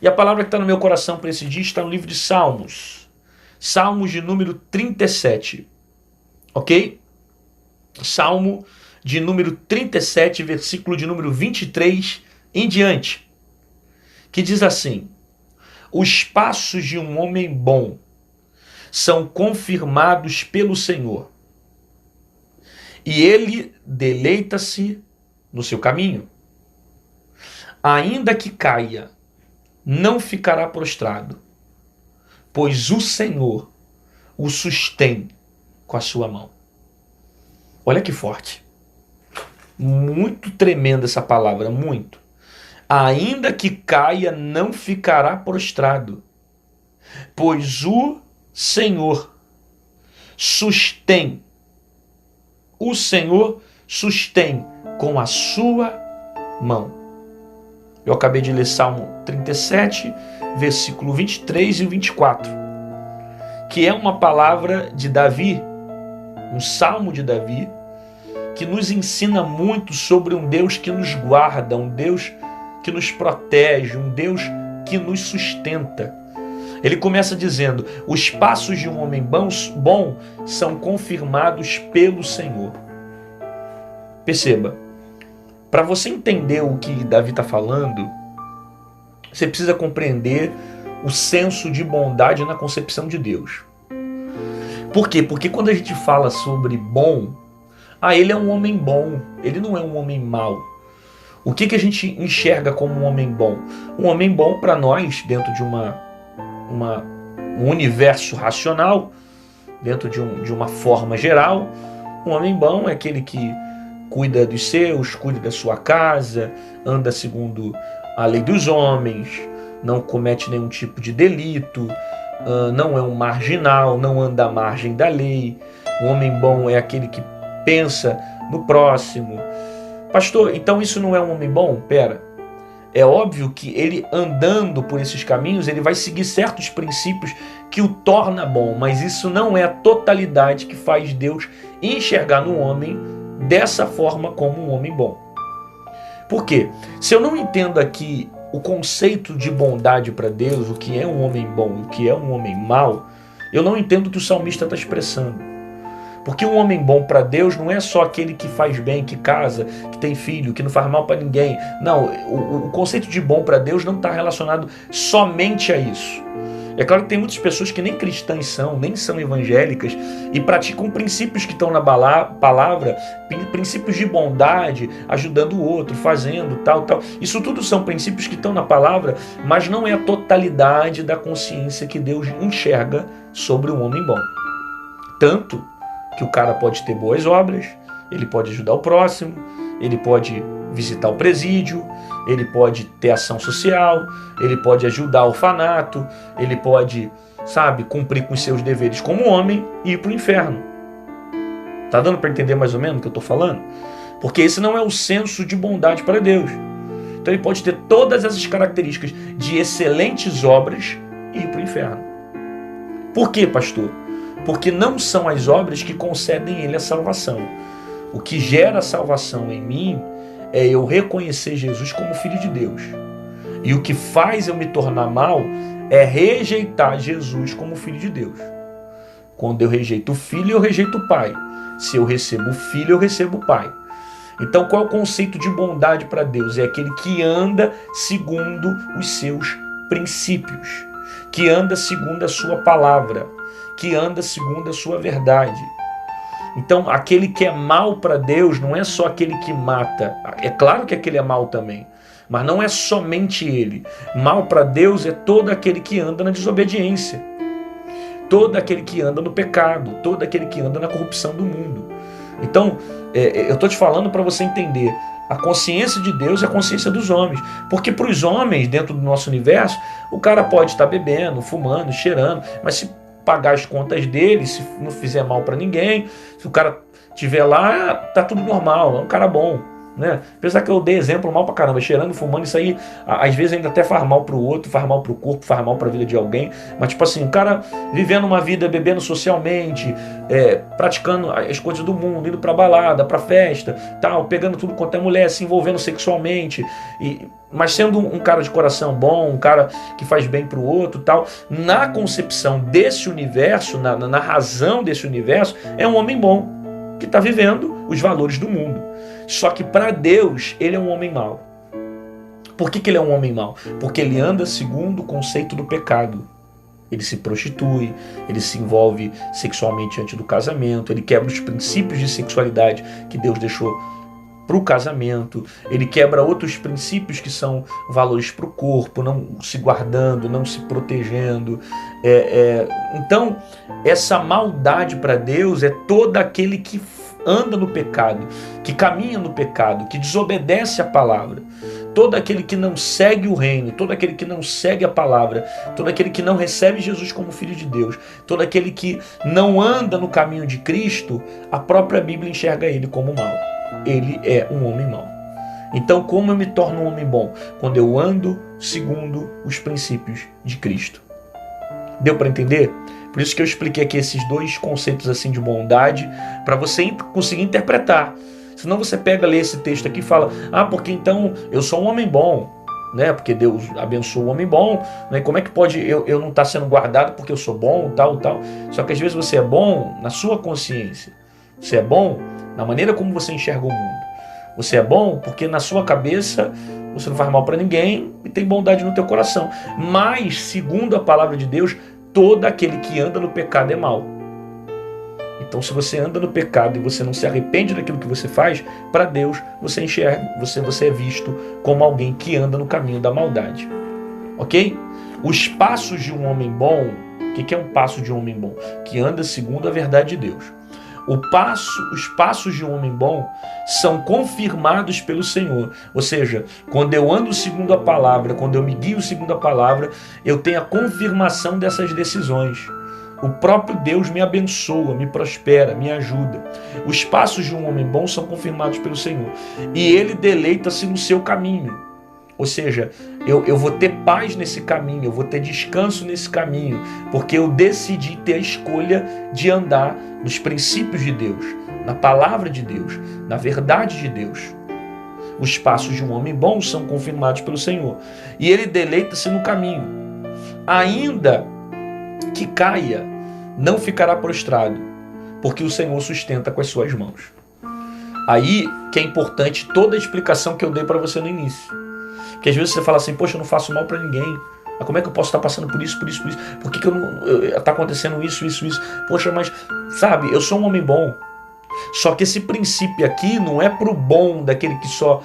E a palavra que está no meu coração para esse dia está no livro de Salmos. Salmos de número 37. Ok? Salmo de número 37, versículo de número 23 em diante. Que diz assim: os passos de um homem bom são confirmados pelo Senhor, e ele deleita-se no seu caminho. Ainda que caia, não ficará prostrado, pois o Senhor o sustém com a sua mão. Olha que forte. Muito tremenda essa palavra, muito. Ainda que caia, não ficará prostrado, pois o Senhor sustém. O Senhor sustém com a sua mão. Eu acabei de ler Salmo 37, versículo 23 e 24, que é uma palavra de Davi, um salmo de Davi, que nos ensina muito sobre um Deus que nos guarda, um Deus que nos protege, um Deus que nos sustenta. Ele começa dizendo: os passos de um homem bom são confirmados pelo Senhor. Perceba, para você entender o que Davi está falando, você precisa compreender o senso de bondade na concepção de Deus. Por quê? Porque quando a gente fala sobre bom, ele é um homem bom, ele não é um homem mau. O que a gente enxerga como um homem bom? Um homem bom para nós, dentro de um universo racional, dentro de uma forma geral, um homem bom é aquele que cuida dos seus, cuida da sua casa, anda segundo a lei dos homens, não comete nenhum tipo de delito, não é um marginal, não anda à margem da lei. Um homem bom é aquele que pensa no próximo. Pastor, então isso não é um homem bom? Pera. É óbvio que ele, andando por esses caminhos, ele vai seguir certos princípios que o torna bom, mas isso não é a totalidade que faz Deus enxergar no homem dessa forma como um homem bom. Por quê? Se eu não entendo aqui o conceito de bondade para Deus, o que é um homem bom, o que é um homem mau, eu não entendo o que o salmista está expressando. Porque um homem bom para Deus não é só aquele que faz bem, que casa, que tem filho, que não faz mal para ninguém. Não, o conceito de bom para Deus não está relacionado somente a isso. É claro que tem muitas pessoas que nem cristãs são, nem são evangélicas, e praticam princípios que estão na palavra, princípios de bondade, ajudando o outro, fazendo tal. Isso tudo são princípios que estão na palavra, mas não é a totalidade da consciência que Deus enxerga sobre um homem bom. Tanto que o cara pode ter boas obras, ele pode ajudar o próximo, ele pode visitar o presídio, ele pode ter ação social, ele pode ajudar o orfanato, ele pode, cumprir com os seus deveres como homem e ir para o inferno. Tá dando para entender mais ou menos o que eu estou falando? Porque esse não é o senso de bondade para Deus. Então ele pode ter todas essas características de excelentes obras e ir para o inferno. Por quê, pastor? Porque não são as obras que concedem ele a salvação. O que gera a salvação em mim é eu reconhecer Jesus como Filho de Deus. E o que faz eu me tornar mal é rejeitar Jesus como Filho de Deus. Quando eu rejeito o Filho, eu rejeito o Pai. Se eu recebo o Filho, eu recebo o Pai. Então qual é o conceito de bondade para Deus? É aquele que anda segundo os seus princípios, que anda segundo a sua palavra, que anda segundo a sua verdade. Então, aquele que é mal para Deus não é só aquele que mata. É claro que aquele é mal também, mas não é somente ele. Mal para Deus é todo aquele que anda na desobediência, todo aquele que anda no pecado, todo aquele que anda na corrupção do mundo. Então, eu estou te falando para você entender. A consciência de Deus é a consciência dos homens. Porque para os homens, dentro do nosso universo, o cara pode estar bebendo, fumando, cheirando, mas se pagar as contas dele, se não fizer mal para ninguém, se o cara estiver lá, tá tudo normal, é um cara bom. né? Apesar que eu dei exemplo mal pra caramba, cheirando, fumando, isso aí às vezes ainda até faz mal pro outro, faz mal pro corpo, faz mal pra vida de alguém, mas tipo assim, o cara vivendo uma vida, bebendo socialmente, praticando as coisas do mundo, indo pra balada, pra festa, tal, pegando tudo quanto é mulher, se envolvendo sexualmente, mas sendo um cara de coração bom, um cara que faz bem pro outro, tal, na concepção desse universo, na razão desse universo, é um homem bom, que está vivendo os valores do mundo. Só que para Deus, ele é um homem mau. Por que ele é um homem mau? Porque ele anda segundo o conceito do pecado. Ele se prostitui, ele se envolve sexualmente antes do casamento, ele quebra os princípios de sexualidade que Deus deixou para o casamento, ele quebra outros princípios que são valores para o corpo, não se guardando, não se protegendo. Então, essa maldade para Deus é todo aquele que anda no pecado, que caminha no pecado, que desobedece a palavra. Todo aquele que não segue o reino, todo aquele que não segue a palavra, todo aquele que não recebe Jesus como Filho de Deus, todo aquele que não anda no caminho de Cristo, a própria Bíblia enxerga ele como mau. Ele é um homem mau. Então, como eu me torno um homem bom? Quando eu ando segundo os princípios de Cristo. Deu para entender? Por isso que eu expliquei aqui esses dois conceitos assim de bondade, para você conseguir interpretar. Senão você pega, lê esse texto aqui e fala, porque então eu sou um homem bom, né? Porque Deus abençoa o homem bom, né? Como é que pode eu não estar sendo guardado porque eu sou bom, tal. Só que às vezes você é bom na sua consciência. Você é bom na maneira como você enxerga o mundo. Você é bom porque na sua cabeça você não faz mal para ninguém e tem bondade no teu coração. Mas, segundo a palavra de Deus, todo aquele que anda no pecado é mau. Então, se você anda no pecado e você não se arrepende daquilo que você faz, para Deus você enxerga, você é visto como alguém que anda no caminho da maldade. Ok? Os passos de um homem bom, o que é um passo de um homem bom? Que anda segundo a verdade de Deus. Os passos de um homem bom são confirmados pelo Senhor. Ou seja, quando eu ando segundo a palavra, quando eu me guio segundo a palavra, eu tenho a confirmação dessas decisões. O próprio Deus me abençoa, me prospera, me ajuda. Os passos de um homem bom são confirmados pelo Senhor. E ele deleita-se no seu caminho. Ou seja, eu vou ter paz nesse caminho, eu vou ter descanso nesse caminho, porque eu decidi ter a escolha de andar nos princípios de Deus, na palavra de Deus, na verdade de Deus. Os passos de um homem bom são confirmados pelo Senhor. E ele deleita-se no caminho. Ainda que caia, não ficará prostrado, porque o Senhor sustenta com as suas mãos. Aí que é importante toda a explicação que eu dei para você no início. Porque às vezes você fala assim, poxa, eu não faço mal para ninguém. Mas como é que eu posso estar passando por isso? Por que está acontecendo isso? Poxa, mas sabe, eu sou um homem bom. Só que esse princípio aqui não é pro bom daquele que só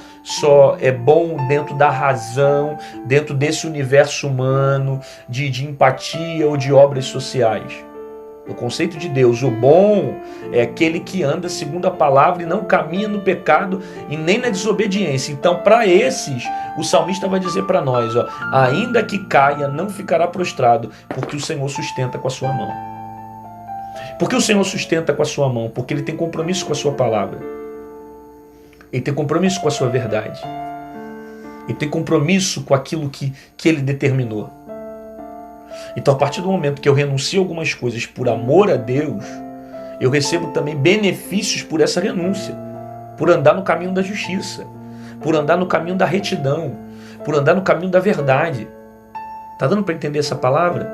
é bom dentro da razão, dentro desse universo humano, de empatia ou de obras sociais. No conceito de Deus, o bom é aquele que anda segundo a palavra e não caminha no pecado e nem na desobediência. Então, para esses, o salmista vai dizer para nós, ainda que caia, não ficará prostrado, porque o Senhor sustenta com a sua mão. Por que o Senhor sustenta com a sua mão? Porque ele tem compromisso com a sua palavra. Ele tem compromisso com a sua verdade. Ele tem compromisso com aquilo que ele determinou. Então, a partir do momento que eu renuncio a algumas coisas por amor a Deus, eu recebo também benefícios por essa renúncia, por andar no caminho da justiça, por andar no caminho da retidão, por andar no caminho da verdade. Está dando para entender essa palavra?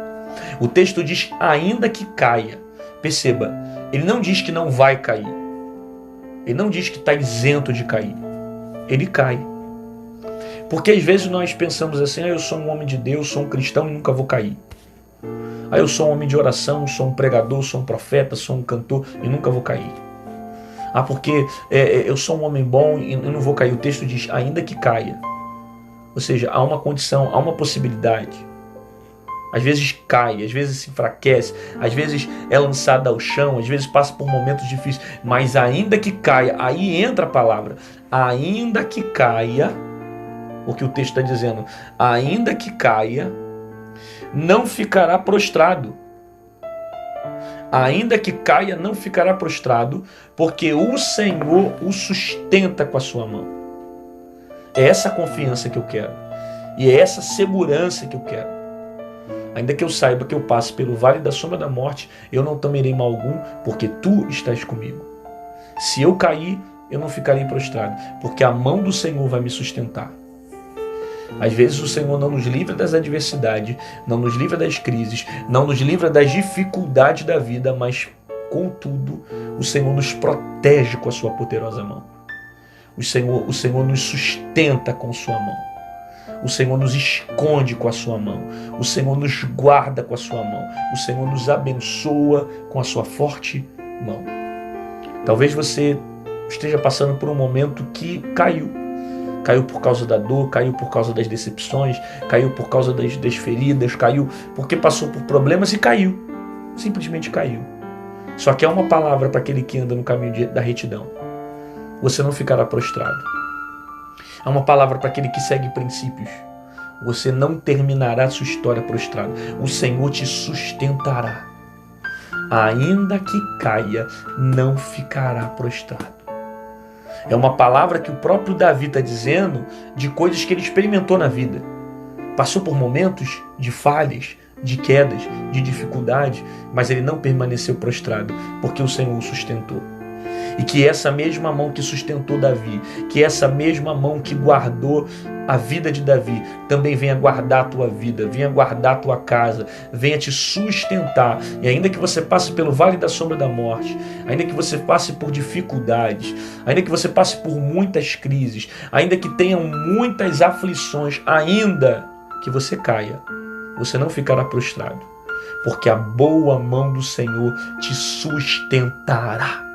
O texto diz, ainda que caia. Perceba, ele não diz que não vai cair. Ele não diz que está isento de cair. Ele cai. Porque às vezes nós pensamos assim, eu sou um homem de Deus, sou um cristão e nunca vou cair. Eu sou um homem de oração, sou um pregador, sou um profeta, sou um cantor e nunca vou cair. Porque eu sou um homem bom e não vou cair. O texto diz, ainda que caia. Ou seja, há uma condição, há uma possibilidade. Às vezes cai, às vezes se enfraquece, às vezes é lançada ao chão, às vezes passa por momentos difíceis. Mas ainda que caia, aí entra a palavra. Ainda que caia, o que o texto está dizendo, ainda que caia, não ficará prostrado. Ainda que caia, não ficará prostrado, porque o Senhor o sustenta com a sua mão. É essa confiança que eu quero. E é essa segurança que eu quero. Ainda que eu saiba que eu passe pelo vale da sombra da morte, eu não temerei mal algum, porque tu estás comigo. Se eu cair, eu não ficarei prostrado, porque a mão do Senhor vai me sustentar. Às vezes o Senhor não nos livra das adversidades, não nos livra das crises, não nos livra das dificuldades da vida, mas, contudo, o Senhor nos protege com a sua poderosa mão. O Senhor nos sustenta com sua mão. O Senhor nos esconde com a sua mão. O Senhor nos guarda com a sua mão. O Senhor nos abençoa com a sua forte mão. Talvez você esteja passando por um momento que caiu. Caiu por causa da dor, caiu por causa das decepções, caiu por causa das feridas, caiu porque passou por problemas e caiu. Simplesmente caiu. Só que é uma palavra para aquele que anda no caminho da retidão. Você não ficará prostrado. É uma palavra para aquele que segue princípios. Você não terminará sua história prostrado. O Senhor te sustentará. Ainda que caia, não ficará prostrado. É uma palavra que o próprio Davi está dizendo de coisas que ele experimentou na vida. Passou por momentos de falhas, de quedas, de dificuldade, mas ele não permaneceu prostrado, porque o Senhor o sustentou. E que essa mesma mão que sustentou Davi, que essa mesma mão que guardou a vida de Davi, também venha guardar a tua vida, venha guardar a tua casa, venha te sustentar. E ainda que você passe pelo vale da sombra da morte, ainda que você passe por dificuldades, ainda que você passe por muitas crises, ainda que tenham muitas aflições, ainda que você caia, você não ficará prostrado, porque a boa mão do Senhor te sustentará.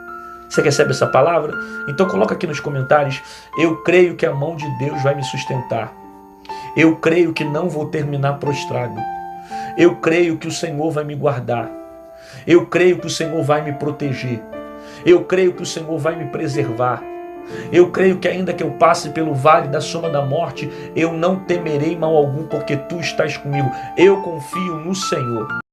Você recebe essa palavra? Então coloca aqui nos comentários: eu creio que a mão de Deus vai me sustentar. Eu creio que não vou terminar prostrado. Eu creio que o Senhor vai me guardar. Eu creio que o Senhor vai me proteger. Eu creio que o Senhor vai me preservar. Eu creio que ainda que eu passe pelo vale da sombra da morte, eu não temerei mal algum, porque tu estás comigo. Eu confio no Senhor.